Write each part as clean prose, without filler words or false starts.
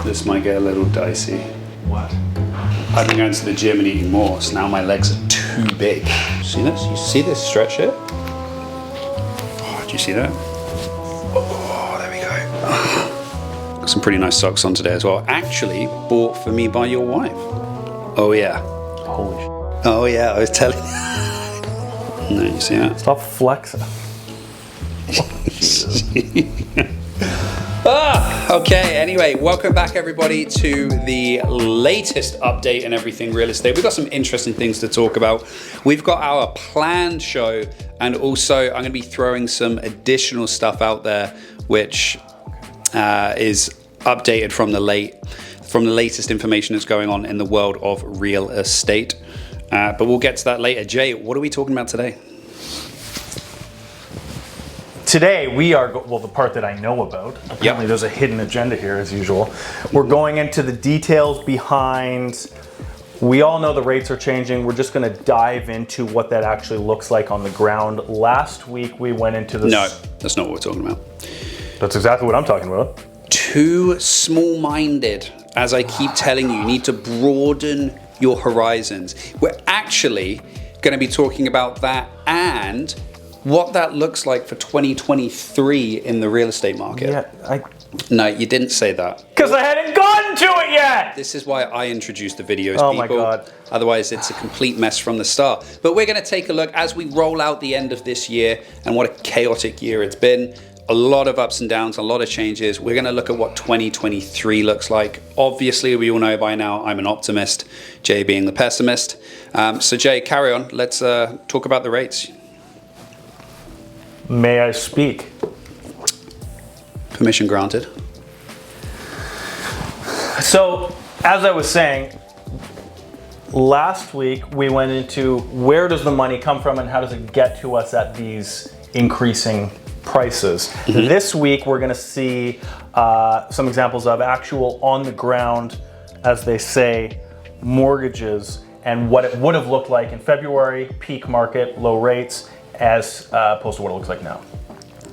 This might get a little dicey. What? I've been going to the gym and eating more, so now my legs are too big. See this? You see this stretch here? Oh, do you see that? Oh, there we go. Got some pretty nice socks on today as well. Actually, bought for me by your wife. Oh yeah. Holy shit. Oh yeah, I was telling you. No, you see that? Stop flexing. Okay, anyway, welcome back everybody to the latest update in everything real estate. We've got some interesting things to talk about. We've got our planned show, and also I'm going to be throwing some additional stuff out there, which is updated from the latest information that's going on in the world of real estate. But we'll get to that later. Jay, what are we talking about today? Today we are, well, the part that I know about, apparently there's a hidden agenda here as usual. We're going into the details behind, we all know the rates are changing. We're just going to dive into what that actually looks like on the ground. Last week we went into this. No, that's not what we're talking about. That's exactly what I'm talking about. Too small-minded. As I keep telling you, you need to broaden your horizons. We're actually going to be talking about that and what that looks like for 2023 in the real estate market. Yeah, No, you didn't say that. Because I hadn't gotten to it yet! This is why I introduced the videos, oh people. My God. Otherwise, it's a complete mess from the start. But we're going to take a look as we roll out the end of this year, and what a chaotic year it's been. A lot of ups and downs, a lot of changes. We're going to look at what 2023 looks like. Obviously, we all know by now I'm an optimist, Jay being the pessimist. So Jay, carry on. Let's talk about the rates. May I speak? Permission granted. So, as I was saying, last week we went into where does the money come from and how does it get to us at these increasing prices. Mm-hmm. This week we're going to see some examples of actual on the ground, as they say, mortgages and what it would have looked like in February, peak market, low rates, as opposed to what it looks like now.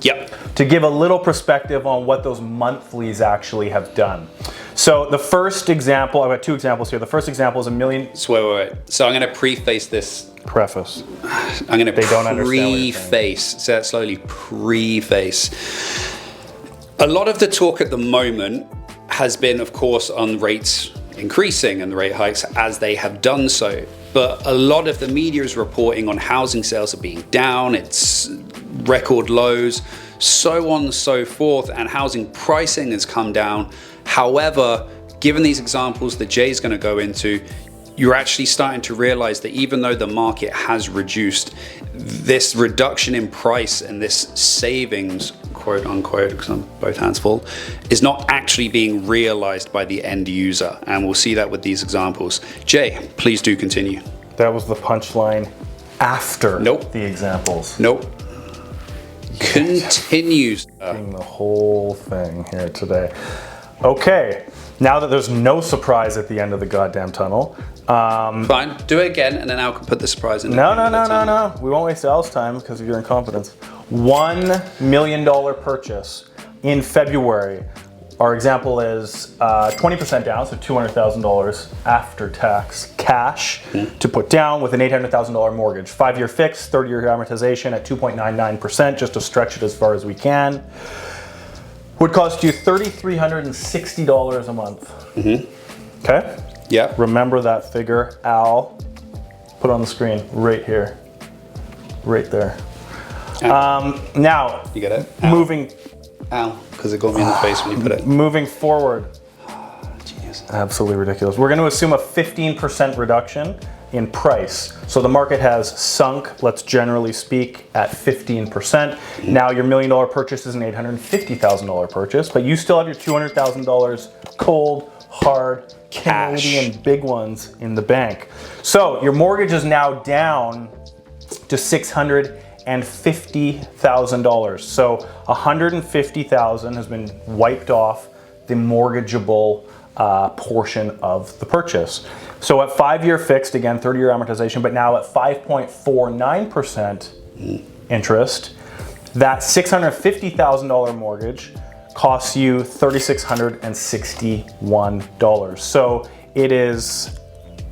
Yep. To give a little perspective on what those monthlies actually have done. So the first example, I've got two examples here. The first example is $1 million. So wait. So I'm going to preface this. Preface. I'm going to They don't understand what you're preface. Say that slowly. Preface. A lot of the talk at the moment has been, of course, on rates increasing and the rate hikes as they have done so. But a lot of the media is reporting on housing sales are being down, it's record lows, so on and so forth, and housing pricing has come down. However, given these examples that Jay's going to go into, you're actually starting to realize that even though the market has reduced, this reduction in price and this savings, quote unquote, because I'm both hands full, is not actually being realized by the end user. And we'll see that with these examples. Jay, please do continue. That was the punchline after Nope. the examples. Nope. Continues. The whole thing here today. Okay, now that there's no surprise at the end of the goddamn tunnel. Fine, do it again, and then Al can put the surprise in. No. We won't waste Al's time because of your incompetence. $1 million purchase in February. Our example is 20% down, so $200,000 after tax cash to put down with an $800,000 mortgage. 5-year fixed, 30-year amortization at 2.99%, just to stretch it as far as we can. Would cost you $3,360 a month. Mm-hmm. Okay? Yeah. Remember that figure, Al. Put it on the screen right here. Right there. Now, you get it? Moving. Al, because it got me in the face when you put it. Moving forward. Genius. Absolutely ridiculous. We're going to assume a 15% reduction in price. So the market has sunk, let's generally speak, at 15%. Mm-hmm. Now your $1 million purchase is an $850,000 purchase, but you still have your $200,000 cold, hard, cash. Canadian big ones in the bank. So your mortgage is now down to $650,000. So $150,000 has been wiped off the mortgageable portion of the purchase. So at 5-year fixed, again, 30-year amortization, but now at 5.49% interest, that $650,000 mortgage costs you $3,661. So it is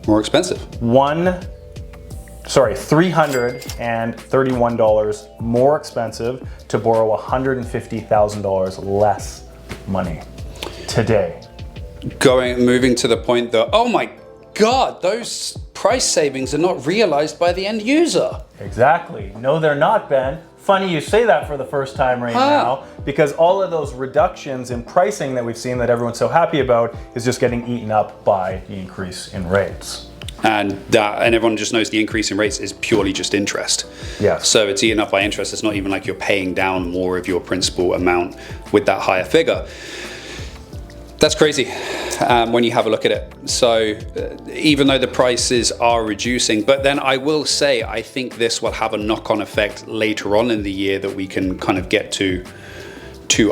More expensive. $331 more expensive to borrow $150,000 less money today. Moving to the point that, oh my God, those price savings are not realized by the end user. Exactly. No, they're not, Ben. Funny you say that for the first time right now, because all of those reductions in pricing that we've seen that everyone's so happy about is just getting eaten up by the increase in rates. And everyone just knows the increase in rates is purely just interest. Yes. So it's eaten up by interest. It's not even like you're paying down more of your principal amount with that higher figure. That's crazy when you have a look at it. So even though the prices are reducing, but then I will say, I think this will have a knock-on effect later on in the year that we can kind of get to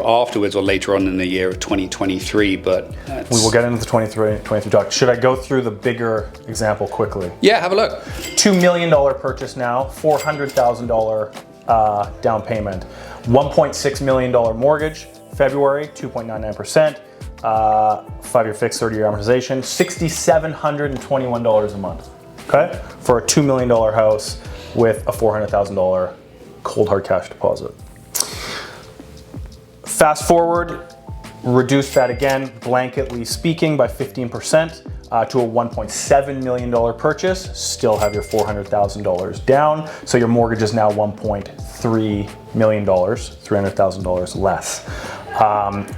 afterwards, or later on in the year of 2023. But we will get into the 23 talk. Should I go through the bigger example quickly? Yeah, have a look. $2 million purchase now, $400,000 down payment, $1.6 million mortgage, February, 2.99%. 5-year fixed, 30-year amortization, $6,721 a month, okay? For a $2 million house with a $400,000 cold hard cash deposit. Fast forward, reduce that again, blanketly speaking, by 15% to a $1.7 million purchase. Still have your $400,000 down, so your mortgage is now $1.3 million, $300,000 less.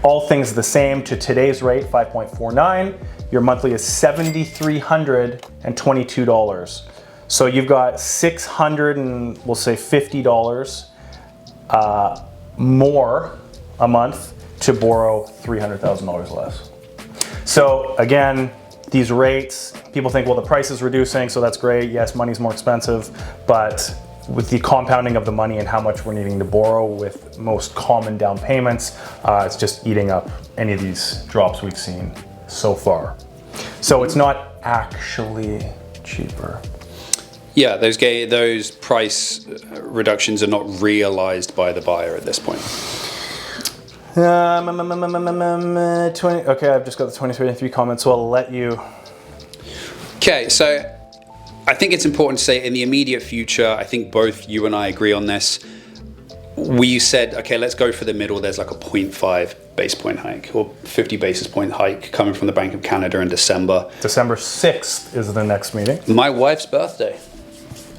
All things the same to today's rate, 5.49. Your monthly is $7,322. So you've got $600 and we'll say $50 more a month to borrow $300,000 less. So again, these rates, people think, well, the price is reducing, so that's great. Yes, money's more expensive, but with the compounding of the money and how much we're needing to borrow with most common down payments, it's just eating up any of these drops we've seen so far. So it's not actually cheaper. Yeah, those price reductions are not realized by the buyer at this point. 20, okay, I've just got the 2023 comments, so I'll let you. Okay, so I think it's important to say in the immediate future, I think both you and I agree on this. We said, okay, let's go for the middle. There's like a 0.5 base point hike or 50 basis point hike coming from the Bank of Canada in December. December 6th is the next meeting. My wife's birthday.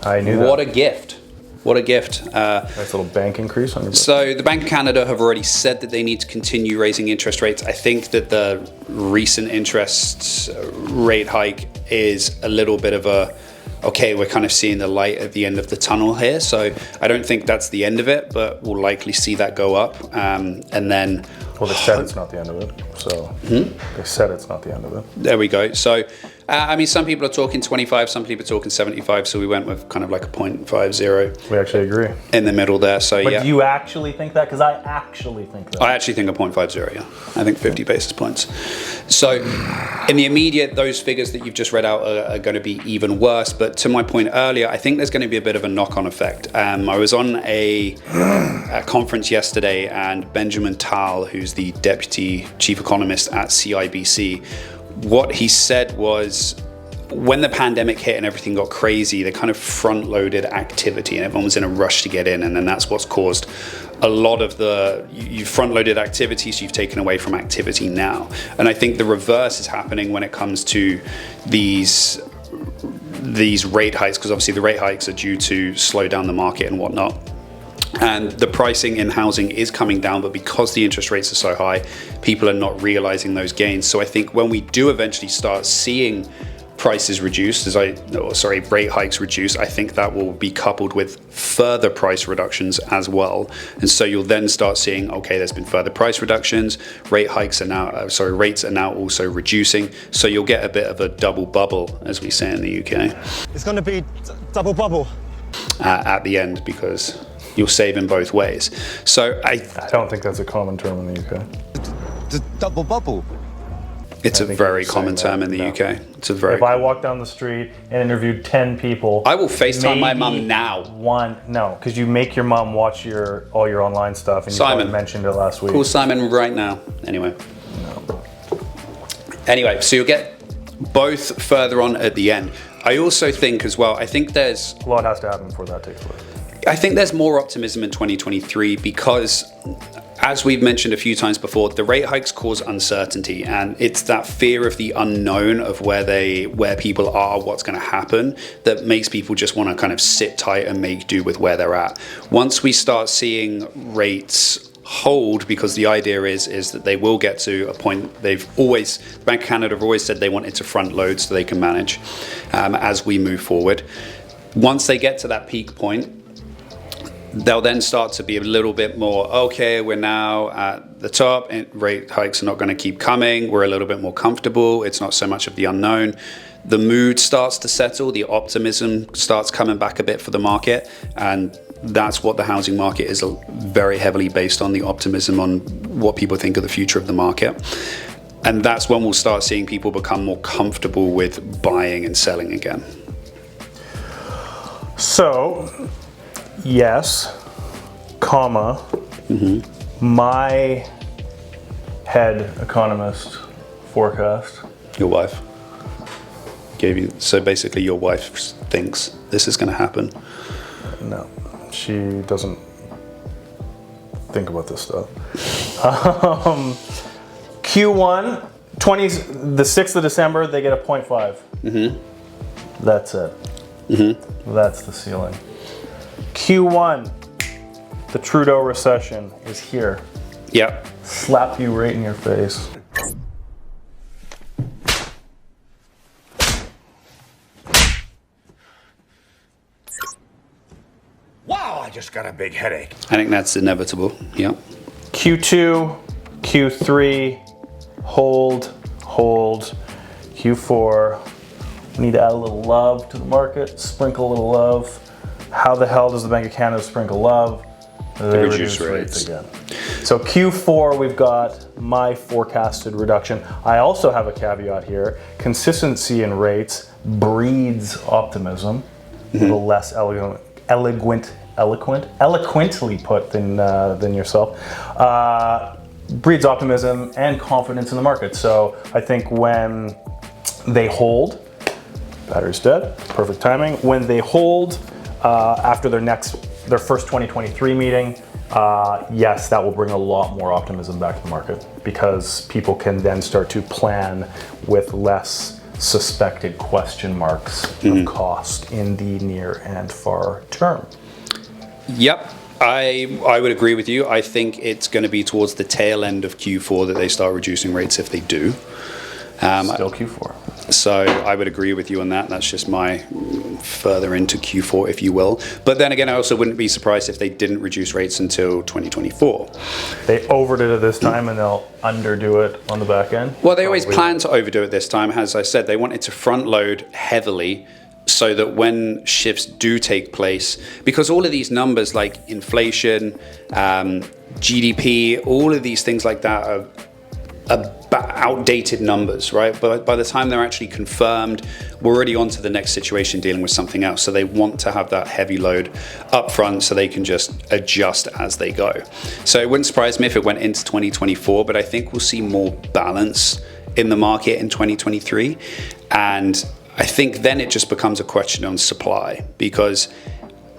I knew that. What a gift. What a gift. Nice little bank increase on your birthday. So the Bank of Canada have already said that they need to continue raising interest rates. I think that the recent interest rate hike is a little bit of a, okay, we're kind of seeing the light at the end of the tunnel here. So I don't think that's the end of it, but we'll likely see that go up. And then... Well, they said it's not the end of it, so... They said it's not the end of it. There we go. So, I mean, some people are talking 25, some people are talking 75, so we went with kind of like a 0.50. We actually agree. In the middle there, so but yeah. do you actually think that? Because I actually think that. I actually think a 0.50, yeah. I think 50 basis points. So, in the immediate, those figures that you've just read out are going to be even worse. But to my point earlier, I think there's going to be a bit of a knock-on effect. I was on a conference yesterday, and Benjamin Tal, who's the deputy chief economist at CIBC, what he said was, when the pandemic hit and everything got crazy, they kind of front-loaded activity and everyone was in a rush to get in, and then that's what's caused a lot of you front-loaded activity, so you've taken away from activity now. And I think the reverse is happening when it comes to these rate hikes, because obviously the rate hikes are due to slow down the market and whatnot. And the pricing in housing is coming down, but because the interest rates are so high, people are not realizing those gains. So I think when we do eventually start seeing prices reduced, rate hikes reduce, I think that will be coupled with further price reductions as well. And so you'll then start seeing, okay, there's been further price reductions, rates are now also reducing. So you'll get a bit of a double bubble, as we say in the UK. It's going to be double bubble at the end, because you'll save in both ways. So I don't think that's a common term in the UK. double bubble. It's I a think very you're common saying term in that, the no. UK. It's a very. If I walked down the street and interviewed 10 people, I will FaceTime my maybe mum now. No, because you make your mom watch all your online stuff, and you Simon. probably mentioned it last week. Call Simon right now. Anyway, so you'll get both further on at the end. I also think as well, I think there's A lot has to happen before that takes place. I think there's more optimism in 2023 because, as we've mentioned a few times before, the rate hikes cause uncertainty, and it's that fear of the unknown of where people are, what's going to happen, that makes people just want to kind of sit tight and make do with where they're at. Once we start seeing rates hold, because the idea is that they will get to a point, the Bank of Canada have always said they wanted to front load so they can manage as we move forward. Once they get to that peak point, they'll then start to be a little bit more, okay, we're now at the top and rate hikes are not going to keep coming. We're a little bit more comfortable. It's not so much of the unknown. The mood starts to settle. The optimism starts coming back a bit for the market. And that's what the housing market is very heavily based on, the optimism on what people think of the future of the market. And that's when we'll start seeing people become more comfortable with buying and selling again. So, yes, comma, my head economist forecast. Your wife gave you, so basically your wife thinks this is going to happen. No, she doesn't think about this stuff. Q1, the 6th of December, they get a 0.5. That's it. That's the ceiling. Q1, the Trudeau recession is here. Yep. Slap you right in your face. Wow, I just got a big headache. I think that's inevitable. Yep. Q2, Q3, hold. Q4, we need to add a little love to the market, sprinkle a little love. How the hell does the Bank of Canada sprinkle love? They reduce rates again. So Q4, we've got my forecasted reduction. I also have a caveat here. Consistency in rates breeds optimism. A little less eloquently put than yourself. Breeds optimism and confidence in the market. So I think when they hold, battery's dead, perfect timing. When they hold after their first 2023 meeting, yes, that will bring a lot more optimism back to the market because people can then start to plan with less suspected question marks of cost in the near and far term. Yep. I would agree with you. I think it's going to be towards the tail end of Q4 that they start reducing rates if they do. Still Q4. So I would agree with you on that. That's just my further into Q4, if you will. But then again, I also wouldn't be surprised if they didn't reduce rates until 2024. They overdid it this time and they'll underdo it on the back end? Well, they always plan to overdo it this time. As I said, they wanted to front load heavily so that when shifts do take place, because all of these numbers like inflation, GDP, all of these things like that are outdated numbers, right? But by the time they're actually confirmed, we're already on to the next situation dealing with something else. So they want to have that heavy load up front so they can just adjust as they go. So it wouldn't surprise me if it went into 2024, but I think we'll see more balance in the market in 2023. And I think then it just becomes a question on supply, because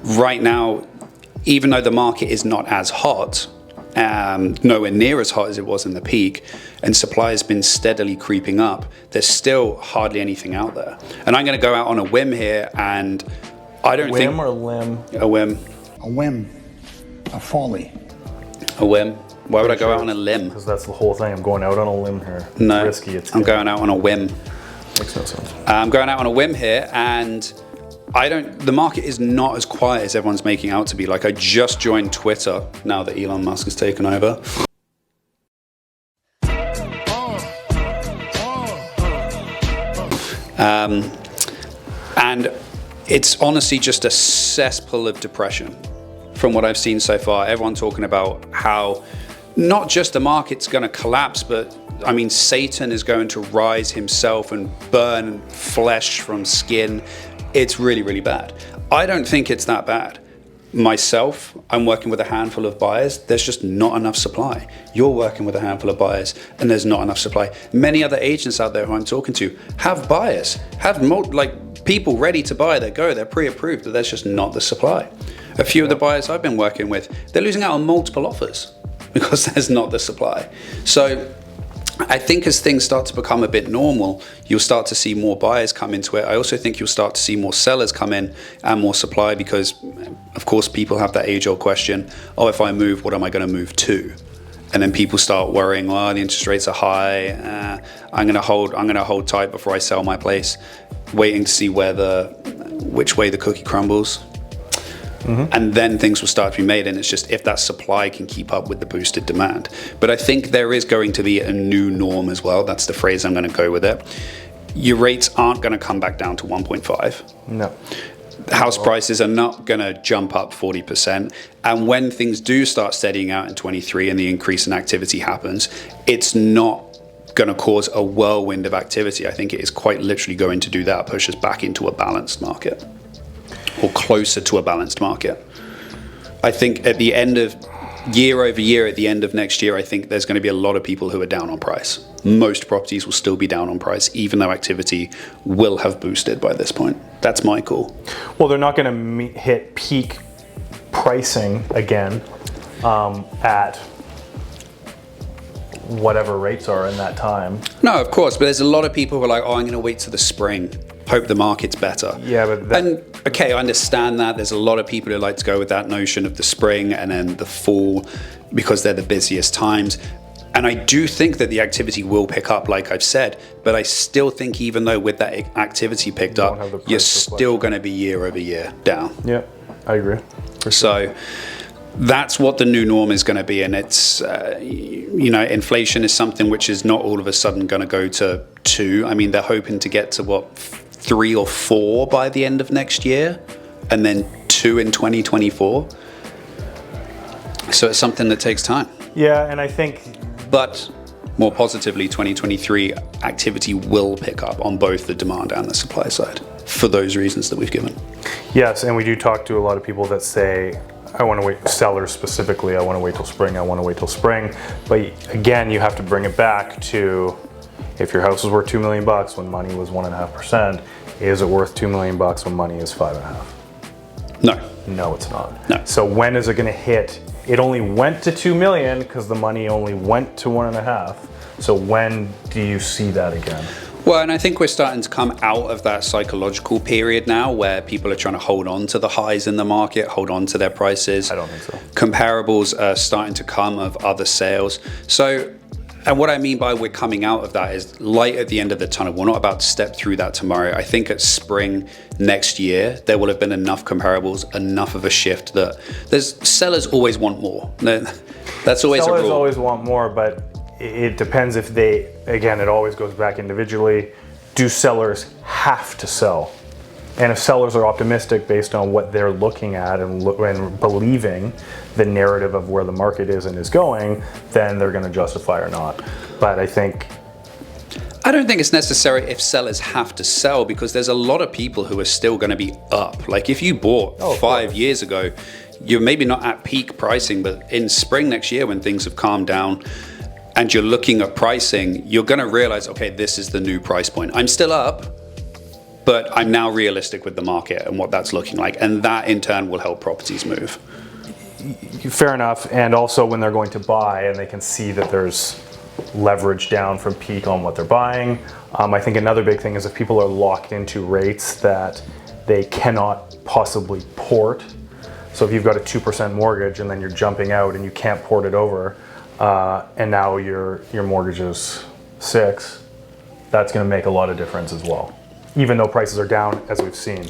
right now, even though the market is not as hot, nowhere near as hot as it was in the peak, and supply has been steadily creeping up, there's still hardly anything out there. And I'm going to go out on a whim here, and I don't think... Whim or limb? A whim. A whim. A folly. A whim. Why would I go out on a limb? Because that's the whole thing. I'm going out on a limb here. No, It's risky. I'm going out on a whim. Makes no sense. I'm going out on a whim here, and the market is not as quiet as everyone's making out to be. Like, I just joined Twitter now that Elon Musk has taken over. And it's honestly just a cesspool of depression from what I've seen so far. Everyone talking about how not just the market's going to collapse, but I mean, Satan is going to rise himself and burn flesh from skin. It's really, really bad. I don't think it's that bad. Myself, I'm working with a handful of buyers. There's just not enough supply. You're working with a handful of buyers and there's not enough supply. Many other agents out there who I'm talking to have buyers, have people ready to buy. They're pre-approved, but there's just not the supply. A few of the buyers I've been working with, they're losing out on multiple offers because there's not the supply. So I think as things start to become a bit normal, you'll start to see more buyers come into it. I also think you'll start to see more sellers come in and more supply because, of course, people have that age-old question, oh, if I move, what am I going to move to? And then people start worrying, oh, the interest rates are high. I'm going to hold tight before I sell my place, waiting to see which way the cookie crumbles. Mm-hmm. And then things will start to be made, and it's just if that supply can keep up with the boosted demand. But I think there is going to be a new norm as well. That's the phrase I'm going to go with it. Your rates aren't going to come back down to 1.5. No. House prices are not going to jump up 40%. And when things do start steadying out in 23 and the increase in activity happens, it's not going to cause a whirlwind of activity. I think it is quite literally going to do that, push us back into a balanced market. Or closer to a balanced market. I think at the end of year over year, at the end of next year, I think there's going to be a lot of people who are down on price. Most properties will still be down on price, even though activity will have boosted by this point. That's my call. Well, they're not going to hit peak pricing again at whatever rates are in that time. No, of course, but there's a lot of people who are like, oh, I'm going to wait till the spring. Hope the market's better. Yeah, but okay, I understand that. There's a lot of people who like to go with that notion of the spring and then the fall because they're the busiest times. And I do think that the activity will pick up, like I've said, but I still think even though with that activity picked up, you're still going to be year over year down. Yeah, I agree. So that's what the new norm is going to be. And it's, inflation is something which is not all of a sudden going to go to 2. I mean, they're hoping to get to 3 or 4 by the end of next year, and then 2 in 2024. So it's something that takes time. Yeah, and I think... But more positively, 2023 activity will pick up on both the demand and the supply side for those reasons that we've given. Yes, and we do talk to a lot of people that say, I want to wait, sellers specifically, I want to wait till spring. But again, you have to bring it back to, if your house was worth $2 million when money was 1.5%, is it worth $2 million when money is 5.5? No. No, it's not. No. So when is it going to hit? It only went to 2 million because the money only went to 1.5. So when do you see that again? Well, and I think we're starting to come out of that psychological period now where people are trying to hold on to the highs in the market, hold on to their prices. I don't think so. Comparables are starting to come of other sales. So, and what I mean by we're coming out of that is light at the end of the tunnel. We're not about to step through that tomorrow. I think at spring next year, there will have been enough comparables, enough of a shift that sellers always want more. That's always a rule. Sellers always want more, but it depends if they, again, it always goes back individually. Do sellers have to sell? And if sellers are optimistic based on what they're looking at and believing the narrative of where the market is and is going, then they're going to justify or not. But I don't think it's necessary if sellers have to sell, because there's a lot of people who are still going to be up. Like if you bought 5 years ago, you're maybe not at peak pricing, but in spring next year when things have calmed down and you're looking at pricing, you're going to realize, okay, this is the new price point. I'm still up, but I'm now realistic with the market and what that's looking like. And that in turn will help properties move. Fair enough. And also when they're going to buy and they can see that there's leverage down from peak on what they're buying. I think another big thing is if people are locked into rates that they cannot possibly port. So if you've got a 2% mortgage and then you're jumping out and you can't port it over, and now your mortgage is 6, that's going to make a lot of difference as well. Even though prices are down, as we've seen,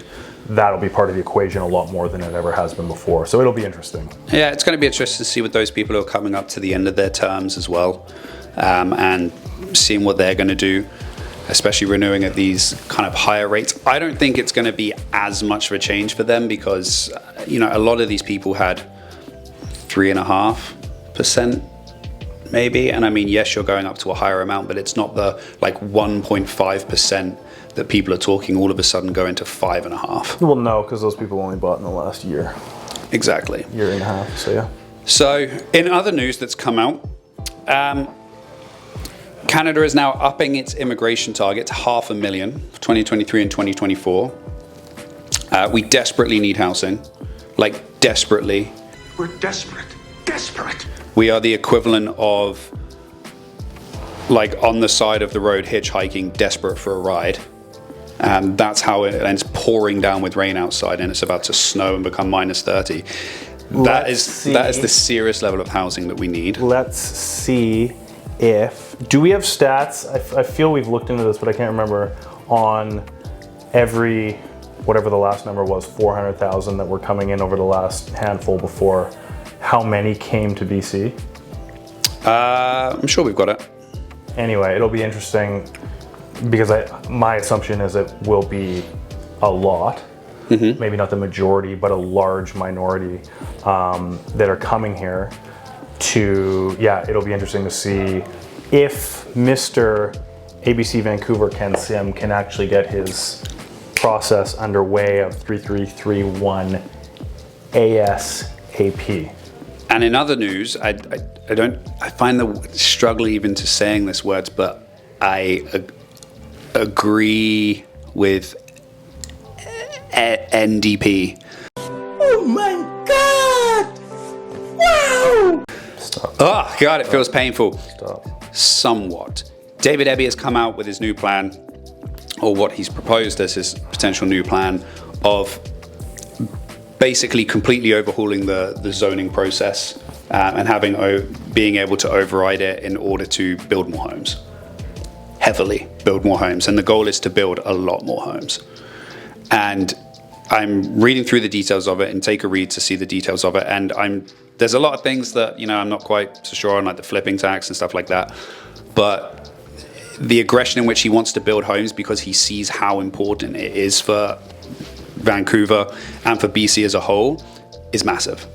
that'll be part of the equation a lot more than it ever has been before. So it'll be interesting. Yeah, it's going to be interesting to see what those people who are coming up to the end of their terms as well, and seeing what they're going to do, especially renewing at these kind of higher rates. I don't think it's going to be as much of a change for them because, a lot of these people had 3.5% maybe. And I mean, yes, you're going up to a higher amount, but it's not the like 1.5% that people are talking all of a sudden going to 5.5%. Well, no, because those people only bought in the last year. Exactly. Year and a half, so yeah. So in other news that's come out, Canada is now upping its immigration target to 500,000 for 2023 and 2024. We desperately need housing, like desperately. We're desperate. Desperate. We are the equivalent of like on the side of the road hitchhiking, desperate for a ride. That's how it ends, pouring down with rain outside, and it's about to snow and become minus 30. That is the serious level of housing that we need. Let's see do we have stats? I feel we've looked into this, but I can't remember, on every, whatever the last number was, 400,000 that were coming in over the last handful before, how many came to BC? I'm sure we've got it. Anyway, it'll be interesting because my assumption is it will be a lot. Mm-hmm. Maybe not the majority, but a large minority that are coming here it'll be interesting to see if Mr. ABC Vancouver Ken Sim can actually get his process underway of 3331 ASAP. And in other news, I find the struggle even to saying this words, but I agree with NDP. Oh my God! Wow! Stop. Oh God, it feels painful. Stop. Somewhat. David Eby has come out with his new plan, or what he's proposed as his potential new plan of basically completely overhauling the zoning process and being able to override it in order to build more homes. Heavily build more homes. And the goal is to build a lot more homes. And I'm reading through the details of it, and take a read to see the details of it. And there's a lot of things that, I'm not quite so sure on, like the flipping tax and stuff like that. But the aggression in which he wants to build homes because he sees how important it is for Vancouver and for BC as a whole is massive.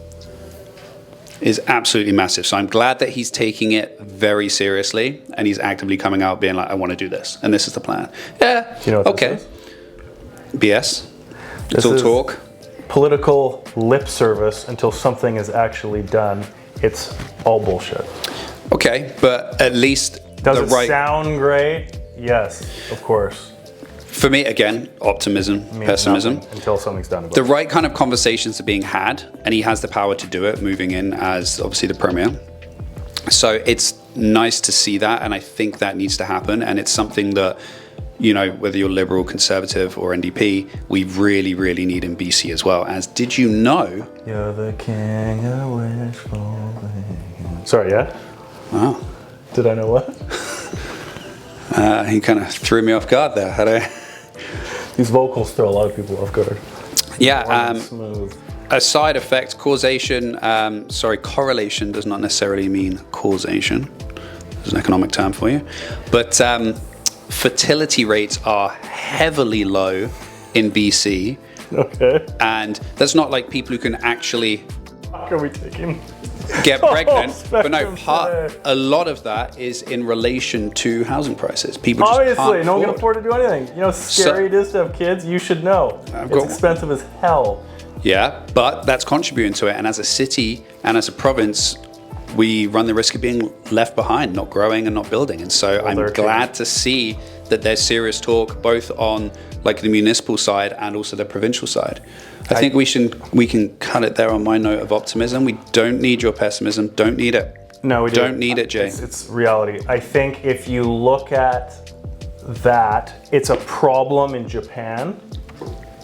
Is absolutely massive. So I'm glad that he's taking it very seriously and he's actively coming out being like, I want to do this and this is the plan. Yeah. Do you know what okay. This is? BS. This It's all is talk. Political lip service until something is actually done. It's all bullshit. Okay, but at least Does it sound great? Yes, of course. For me, again, optimism, pessimism. Until something's done about The it. right kind of conversations are being had, and he has the power to do it, moving in as obviously the premier. So it's nice to see that, and I think that needs to happen, and it's something that, whether you're Liberal, Conservative, or NDP, we really, really need in BC as well. As did you know? You're the king of wishful thinking. Sorry, yeah? Oh. Did I know what? He kind of threw me off guard there. These vocals throw a lot of people off guard. Yeah. Smooth. A side effect, correlation does not necessarily mean causation. There's an economic term for you. But fertility rates are heavily low in BC. Okay. And that's not like people who can actually How are we taking? get pregnant. But no, spectrum today. a lot of that is in relation to housing prices. People just Obviously, can't no one can afford to do anything. You know how scary it is to have kids? You should know. It's expensive as hell. Yeah, but that's contributing to it. And as a city and as a province, we run the risk of being left behind, not growing and not building. And so I'm glad to see that there's serious talk both on like the municipal side and also the provincial side. I think we can cut it there on my note of optimism. We don't need your pessimism. Don't need it. No, we don't need it, Jay. It's reality. I think if you look at that, it's a problem in Japan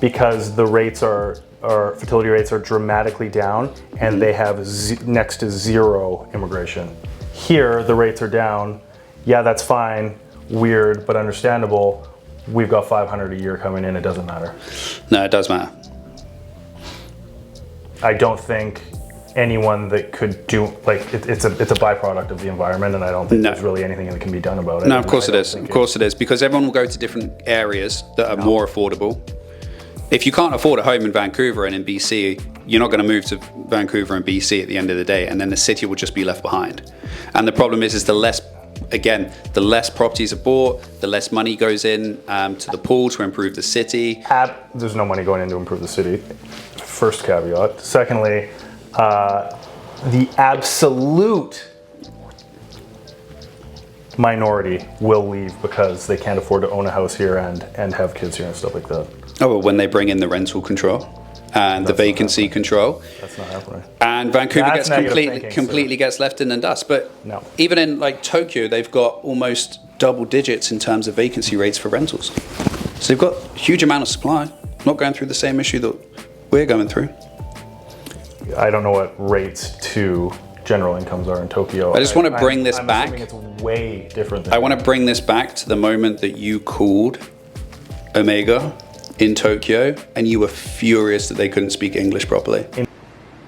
because the rates fertility rates are dramatically down and they have next to zero immigration. Here, the rates are down. Yeah, that's fine. Weird, but understandable. We've got 500 a year coming in. It doesn't matter. No, it does matter. I don't think anyone that could do it's a byproduct of the environment, and I don't think there's really anything that can be done about it. No, of course it is. Of course it is, because everyone will go to different areas that are more affordable. If you can't afford a home in Vancouver and in BC, you're not going to move to Vancouver and BC at the end of the day, and then the city will just be left behind. And the problem is the less, again, the less properties are bought, the less money goes in to the pool to improve the city. There's no money going in to improve the city. First caveat. Secondly, the absolute minority will leave because they can't afford to own a house here and have kids here and stuff like that. Oh, well, when they bring in the rental control and the vacancy control. That's not happening. And Vancouver That's gets completely sir. gets left in the dust. But No. even in like Tokyo, they've got almost double digits in terms of vacancy rates for rentals. So they've got a huge amount of supply, not going through the same issue that we're going through. I don't know what rates to general incomes are in Tokyo. I just want to bring this I'm back. assuming it's way different than I want to bring this back to the moment that you called Omega in Tokyo and you were furious that they couldn't speak English properly.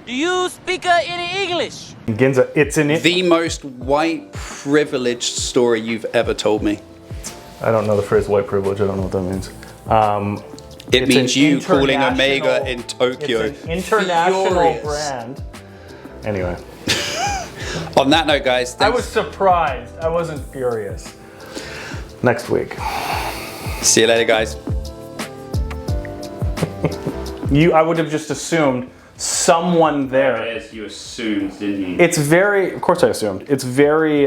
Do you speak any English? in Ginza. It's in it. The most white privileged story you've ever told me. I don't know the phrase white privilege. I don't know what that means. It It's means an you calling Omega international- in Tokyo. It's an international furious. brand. Anyway, On that note, guys, I thanks. was surprised. I wasn't furious. Next week. See you later, guys. I would have just assumed someone there. As you assumed, didn't you? It's very. Of course, I assumed. It's very.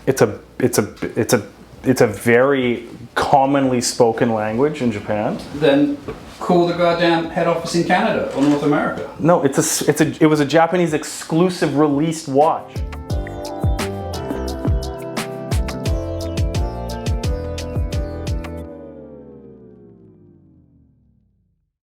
It's a very commonly spoken language in Japan. Then call the goddamn head office in Canada or North America. No, it was a Japanese exclusive released watch.